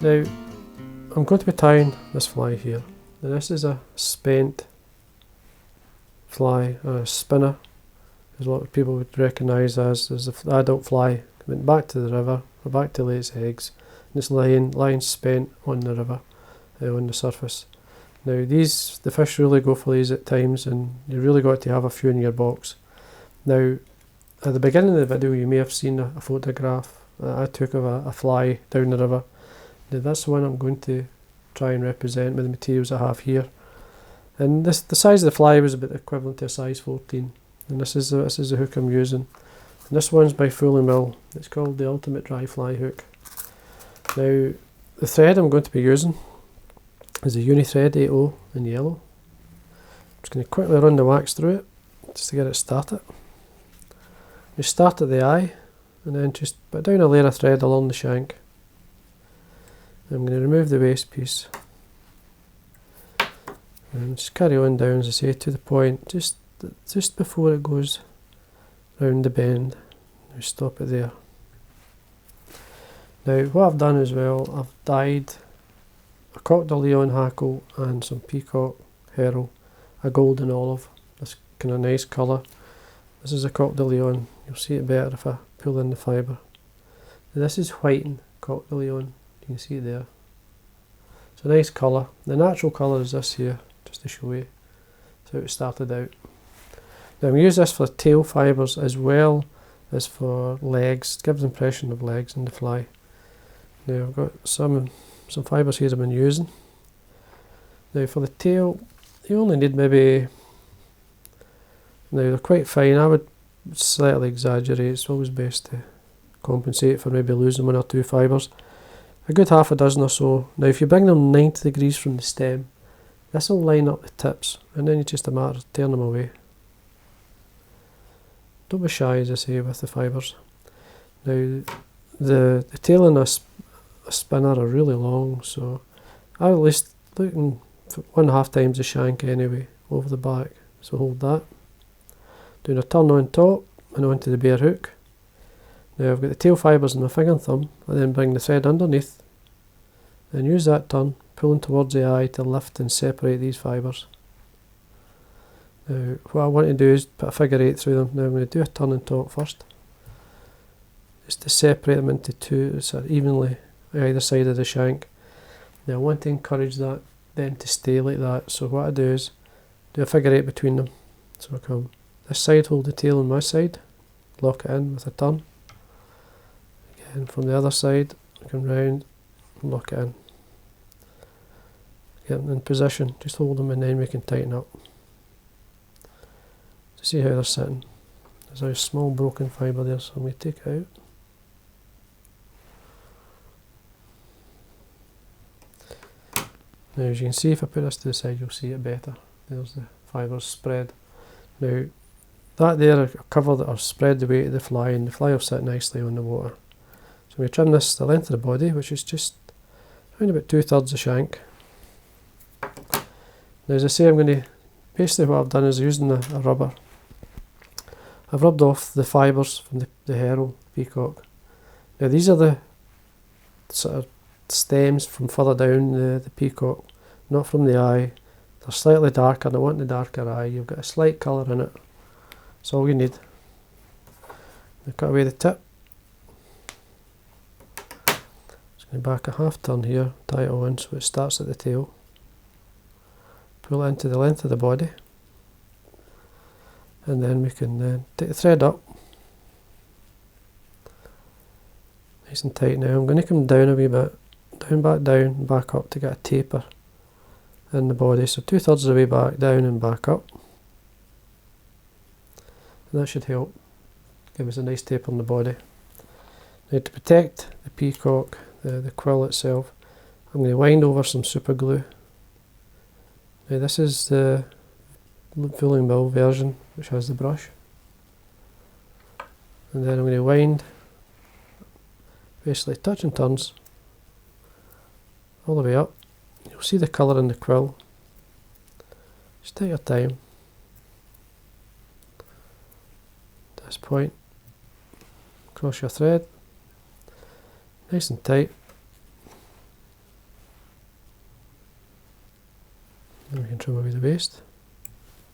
Now I'm going to be tying this fly here. Now this is a spent fly, a spinner, as a lot of people would recognise as the adult fly. Went back to the river, or back to lay its eggs, and it's lying spent on the river, on the surface. Now the fish really go for these at times, and you really got to have a few in your box. Now at the beginning of the video you may have seen a photograph that I took of a fly down the river. Now that's the one I'm going to try and represent with the materials I have here. And the size of the fly was about equivalent to a size 14. And this is the hook I'm using. And this one's by Quill. It's called the Ultimate Dry Fly Hook. Now the thread I'm going to be using is a Unithread 8.0 in yellow. I'm just going to quickly run the wax through it just to get it started. You start at the eye and then just put down a layer of thread along the shank. I'm going to remove the waste piece and just carry on down, as I say, to the point just before it goes round the bend. Now stop it there. Now what I've done as well, I've dyed a Coq de Leon hackle and some Peacock Aero, a golden olive, this kind of nice colour. This is a Coq de Leon, you'll see it better if I pull in the fibre. Now this is whiting Coq de Leon. You can see it there. It's a nice colour. The natural colour is this here, just to show you. That's how it started out. Now I'm using this for tail fibres as well as for legs. It gives the impression of legs in the fly. Now I've got some fibres here I've been using. Now for the tail, you only need maybe, now they're quite fine. I would slightly exaggerate. It's always best to compensate for maybe losing one or two fibres. A good half a dozen or so. Now if you bring them 90 degrees from the stem, this will line up the tips, and then it's just a matter of turning them away. Don't be shy, as I say, with the fibres. Now the tail and a spinner are really long, so I'm at least looking for 1.5 times the shank anyway, over the back. So hold that. Doing a turn on top and onto the bare hook. Now I've got the tail fibres in my finger and thumb, and then bring the thread underneath and use that turn, pulling towards the eye to lift and separate these fibres. Now what I want to do is put a figure 8 through them. Now I'm going to do a turn on top first, just to separate them into two, sort of evenly either side of the shank. Now I want to encourage that then to stay like that, so what I do is do a figure 8 between them. So I come this side, hold the tail on my side, lock it in with a turn. And from the other side, come round and lock it in. Get them in position, just hold them and then we can tighten up. To see how they're sitting. There's a small broken fibre there, so I'm going to take it out. Now as you can see, if I put this to the side you'll see it better. There's the fibres spread. Now that there cover or spread the weight of the fly, and the fly will sit nicely on the water. So we trim this the length of the body, which is just around about 2/3 the shank. Now as I say, I'm going to, basically what I've done is using a rubber. I've rubbed off the fibres from the Aero Peacock. Now these are the sort of stems from further down the Peacock, not from the eye. They're slightly darker, and I want the darker eye. You've got a slight colour in it. That's all you need. Now cut away the tip. Back a half turn here, tie it on so it starts at the tail. Pull it into the length of the body, and then we can take the thread up. Nice and tight now. I'm going to come down a wee bit, down, back up to get a taper in the body. So 2/3 of the way back, down and back up. And that should help give us a nice taper in the body. Now to protect the peacock, the quill itself, I'm going to wind over some super glue. Now this is the Quill version, which has the brush. And then I'm going to wind, basically touch and turns, all the way up. You'll see the colour in the quill. Just take your time. At this point, cross your thread, nice and tight. waist.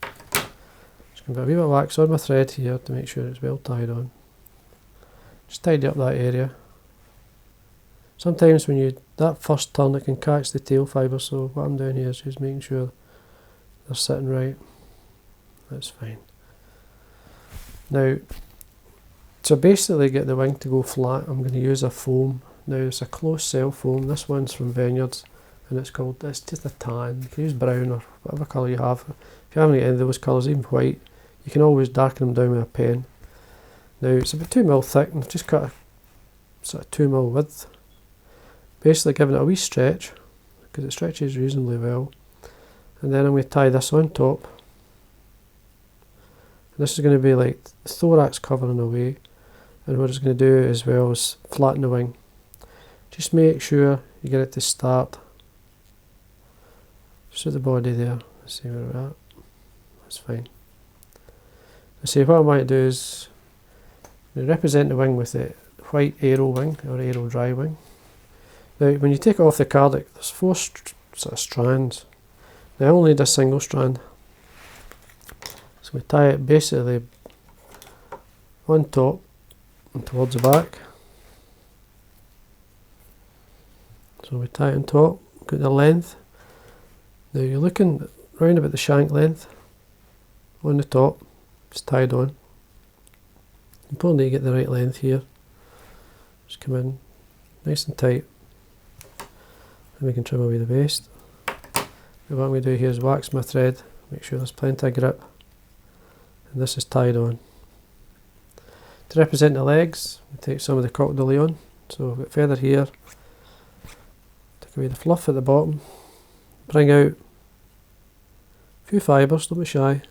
Just going to put a wee bit of wax on my thread here to make sure it's well tied on. Just tidy up that area. Sometimes when you that first turn it can catch the tail fibre, so what I'm doing here is just making sure they're sitting right. That's fine. Now, to basically get the wing to go flat, I'm going to use a foam. Now it's a closed cell foam. This one's from Veniards, and it's just a tan. You can use brown or whatever colour you have. If you haven't got any of those colours, even white, you can always darken them down with a pen. Now it's about 2mm thick, and I've just cut a sort of 2mm width. Basically giving it a wee stretch, because it stretches reasonably well. And then I'm going to tie this on top. And this is going to be like the thorax covering away. And what it's going to do as well is flatten the wing. Just make sure you get it to start. Just at the body there. Let's see where we're at. That's fine. See, what I might do is represent the wing with the white Aero wing or Aero dry wing. Now, when you take it off the card, there's 4 sort of strands. Now, I only need a single strand. So we tie it basically on top and towards the back. So we tie it on top, got the length. Now you're looking round about the shank length on the top, it's tied on. Important that you get the right length here. Just come in nice and tight. And we can trim away the waist. And what I'm going to do here is wax my thread, make sure there's plenty of grip. And this is tied on. To represent the legs, we take some of the coq de lion. So we've got feather here. Take away the fluff at the bottom. Bring out a few fibres, don't be shy.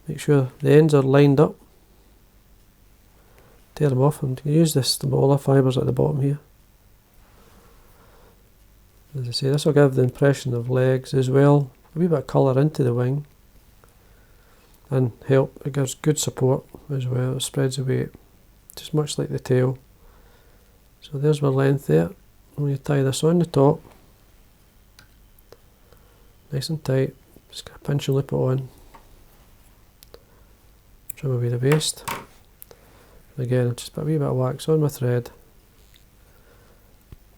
Make sure the ends are lined up. Tear them off, and you can use the smaller fibres at the bottom here. As I say, this will give the impression of legs as well, a wee bit of colour into the wing, and help, it gives good support as well, it spreads the weight, just much like the tail. So there's my length there. I'm going to tie this on the top, nice and tight, just going to pinch and loop it on, trim away the waist. And again, just put a wee bit of wax on my thread,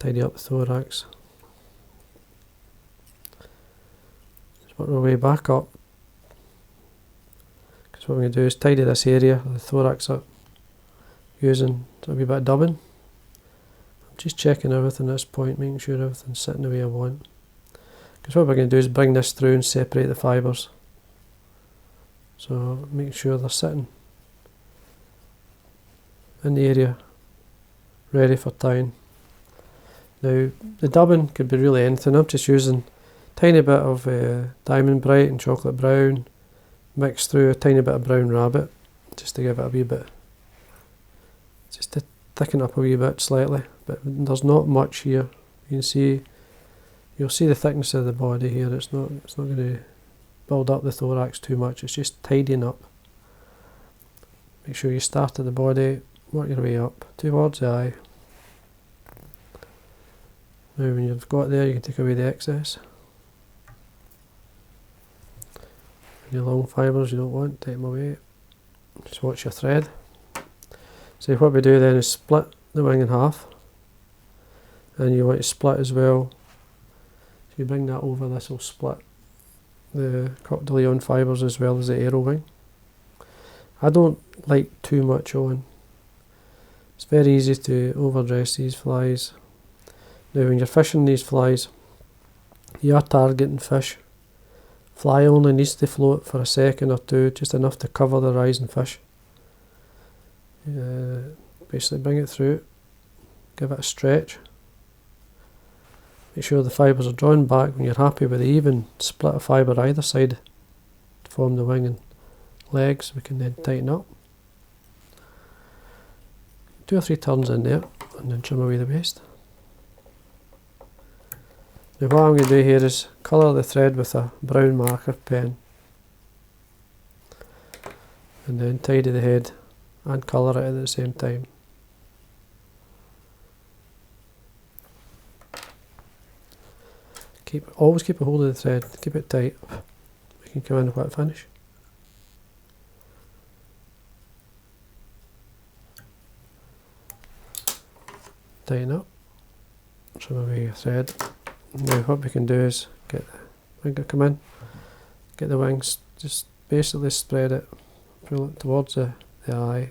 tidy up the thorax. Work my way back up, because what I'm going to do is tidy this area of the thorax up using a wee bit of dubbing. I'm just checking everything at this point, making sure everything's sitting the way I want, because what we're going to do is bring this through and separate the fibres, so make sure they're sitting in the area ready for tying. Now the dubbing could be really anything. I'm just using tiny bit of Diamond Brite and chocolate brown mixed through a tiny bit of brown rabbit, just to give it a wee bit, just to thicken up a wee bit slightly, but there's not much here. You can see, you'll see the thickness of the body here. It's not going to build up the thorax too much, it's just tidying up. Make sure you start at the body, work your way up towards the eye. Now when you've got there, you can take away the excess. Your long fibres you don't want, take them away. Just watch your thread. So what we do then is split the wing in half, and you want to split as well. If you bring that over, this will split the coq de lion fibres as well as the Aero wing. I don't like too much on. It's very easy to overdress these flies. Now when you're fishing these flies, you are targeting fish. Fly only needs to float for a second or two, just enough to cover the rising fish. Basically bring it through, give it a stretch. Make sure the fibres are drawn back. When you're happy with the even split of fibre either side to form the wing and legs, we can then tighten up. 2 or 3 turns in there, and then trim away the waist. Now what I'm going to do here is colour the thread with a brown marker pen, and then tidy the head and colour it at the same time. Always keep a hold of the thread, keep it tight. We can come in and wet finish. Tighten up, trim away your thread. Now what we can do is get the wing to come in, get the wings, just basically spread it, pull it towards the eye.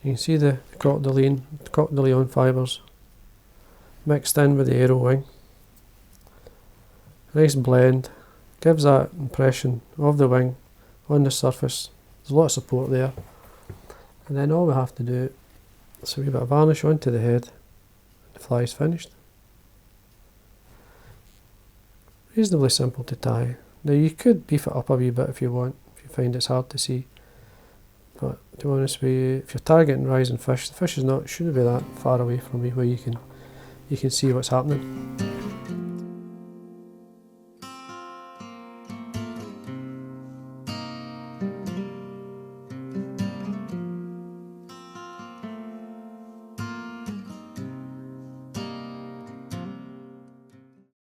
You can see the coq de lion fibres mixed in with the Aero wing. Nice blend, gives that impression of the wing on the surface. There's a lot of support there. And then all we have to do is a wee bit of varnish onto the head. The fly is finished. Reasonably simple to tie. Now you could beef it up a wee bit if you want, if you find it's hard to see. But to be honest with you, if you're targeting rising fish, the fish shouldn't be that far away from you where you can see what's happening.